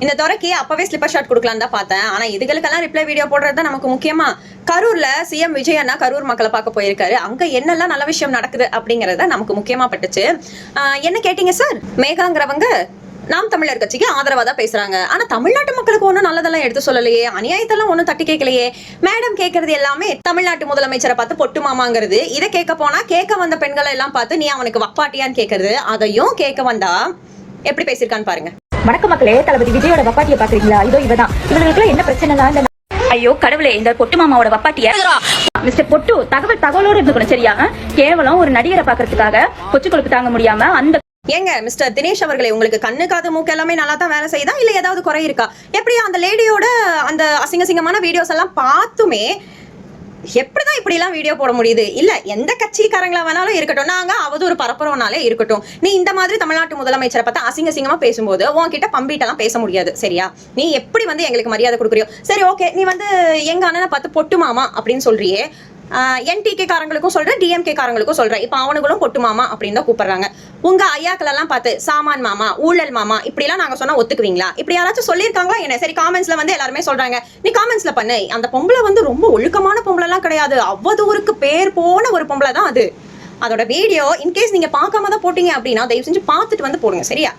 இந்த துறைக்கு அப்பவே ஸ்லிப்பர் ஷாட் கொடுக்கலாம் தான் பார்த்தேன். ஆனா இதுகளுக்கெல்லாம் ரிப்ளை வீடியோ போடுறது தான் நமக்கு முக்கியமா. கரூர்ல சிஎம் விஜய் அண்ணா கரூர் மக்களை பார்க்க போயிருக்காரு. அங்க என்னெல்லாம் நல்ல விஷயம் நடக்குது அப்படிங்கறத நமக்கு முக்கியமா பட்டுச்சு. என்ன கேட்டீங்க சார்? மேகாங்கிறவங்க நாம் தமிழர் கட்சிக்கு ஆதரவா தான் பேசுறாங்க. ஆனா தமிழ்நாட்டு மக்களுக்கு ஒன்றும் நல்லதெல்லாம் எடுத்து சொல்லலையே, அநியாயத்தெல்லாம் ஒன்றும் தட்டி கேட்கலையே. மேடம் கேட்கறது எல்லாமே தமிழ்நாட்டு முதலமைச்சரை பார்த்து பொட்டு மாமாங்கிறது. இதை கேட்க போனா கேட்க வந்த பெண்களை எல்லாம் பார்த்து நீ அவனுக்கு வப்பாட்டியான்னு கேட்கறது. அதையும் கேட்க வந்தா எப்படி பேசியிருக்கான்னு பாருங்க. வணக்கம் மக்களே, தளபதி விஜயோட வப்பாட்டியை பாக்குறீங்களா? இதோ இவதான். இவங்களுக்கு என்ன பிரச்சனை? ஐயோ கடவுளே, இந்த பொட்டு மாமாவோட வப்பாட்டிய மிஸ்டர் பொட்டு தகவலோட இருந்துக்கணும் சரியா? கேவலம் ஒரு நடிகரை பாக்குறதுக்காக கொச்சு கொழுப்பு தாங்க முடியாம அந்த ஏங்க மிஸ்டர் தினேஷ் அவர்களே, உங்களுக்கு கண்ணு காது மூக்கு எல்லாமே நல்லா தான் வேலை செய்யுதா இல்ல ஏதாவது குறை இருக்கா? எப்படியா அந்த லேடியோட அந்த அசிங்கமான வீடியோஸ் எல்லாம் பார்த்துமே எப்படிதான் இப்படி எல்லாம் வீடியோ போட முடியுது? இல்ல எந்த கட்சிக்காரங்களா வேணாலும் இருக்கட்டும், நாங்க அவதூறு பரப்புறோம்னாலே இருக்கட்டும், நீ இந்த மாதிரி தமிழ்நாட்டு முதலமைச்சரை பார்த்தா அசிங்கமா பேசும்போது உன்கிட்ட பம்பிட்டெல்லாம் பேச முடியாது சரியா? நீ எப்படி எங்களுக்கு மரியாதை கொடுக்குறியோ சரி ஓகே, நீ எங்க அண்ணனை பார்த்து பொட்டு மாமா அப்படின்னு சொல்றியே, என்டிகே காரங்களுக்கும் சொல்றேன், டிஎம்கே காரங்களுக்கும் சொல்றேன். இப்ப அவனுங்களும் பொட்டு மாமா அப்படின்னு தான் கூப்பிடுறாங்க. உங்க ஐயாக்கள் எல்லாம் பார்த்து சாமான் மாமா, ஊழல் மாமா இப்படி எல்லாம் நாங்க சொன்னா ஒத்துக்குவீங்களா? இப்படி யாராச்சும் சொல்லியிருக்காங்களா என்ன? சரி காமெண்ட்ஸ்ல எல்லாருமே சொல்றாங்க, நீ காமெண்ட்ஸ்ல பண்ணு. அந்த பொம்பளை ரொம்ப ஒழுக்கமான பொம்பளை எல்லாம் கிடையாது, அவதூறுக்கு பேர் போன ஒரு பொம்பளை தான் அது. அதோட வீடியோ இன்கேஸ் நீங்க பார்க்காம தான் போட்டீங்க அப்படின்னா தயவு செஞ்சு பார்த்துட்டு போடுங்க சரியா?